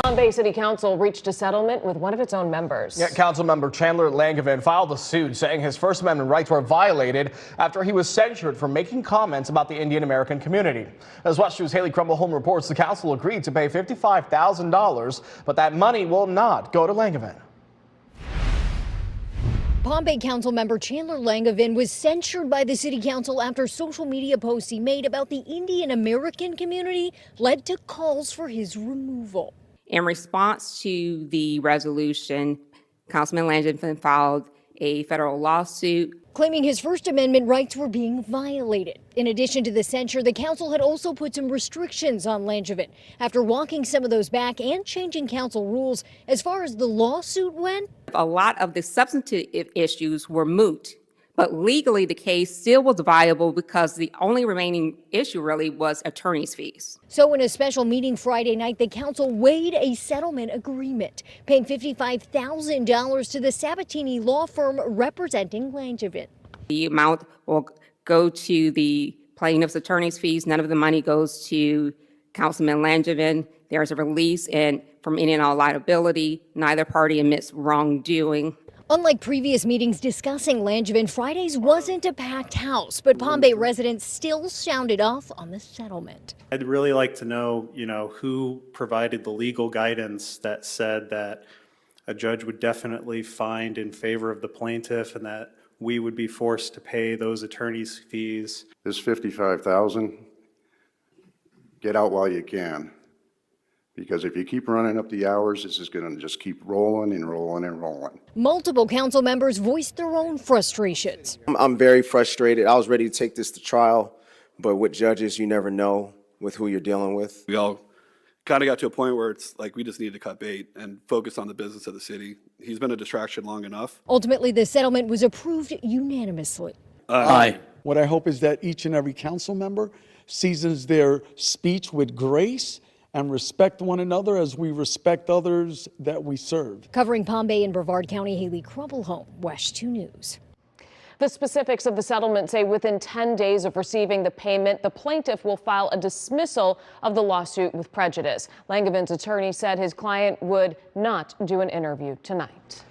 Palm Bay City Council reached a settlement with one of its own members. Yeah, Council member Chandler Langevin filed a suit saying his First Amendment rights were violated after he was censured for making comments about the Indian American community. As West News' Haley Crumble-Home reports, the council agreed to pay $55,000, but that money will not go to Langevin. Palm Bay Council member Chandler Langevin was censured by the city council after social media posts he made about the Indian American community led to calls for his removal. In response to the resolution, Councilman Langevin filed a federal lawsuit claiming his First Amendment rights were being violated. In addition to the censure, the council had also put some restrictions on Langevin after walking some of those back and changing council rules. As far as the lawsuit went, a lot of the substantive issues were moot, but legally the case still was viable because the only remaining issue really was attorney's fees. So in a special meeting Friday night, the council weighed a settlement agreement, paying $55,000 to the Sabatini law firm representing Langevin. The amount will go to the plaintiff's attorney's fees. None of the money goes to Councilman Langevin. There's a release from any and all liability. Neither party admits wrongdoing. Unlike previous meetings discussing Langevin, Friday's wasn't a packed house, but Palm Bay residents still sounded off on the settlement. I'd really like to know, who provided the legal guidance that said that a judge would definitely find in favor of the plaintiff and that we would be forced to pay those attorney's fees. This $55,000, get out while you can. Because if you keep running up the hours, this is going to just keep rolling and rolling and rolling. Multiple council members voiced their own frustrations. I'm very frustrated. I was ready to take this to trial, but with judges, you never know with who you're dealing with. We all kind of got to a point where it's like we just need to cut bait and focus on the business of the city. He's been a distraction long enough. Ultimately, the settlement was approved unanimously. Aye. What I hope is that each and every council member seasons their speech with grace and respect one another as we respect others that we serve. Covering Palm Bay and Brevard County, Haley Crumble-Home, WESH 2 News. The specifics of the settlement say within 10 days of receiving the payment, the plaintiff will file a dismissal of the lawsuit with prejudice. Langevin's attorney said his client would not do an interview tonight.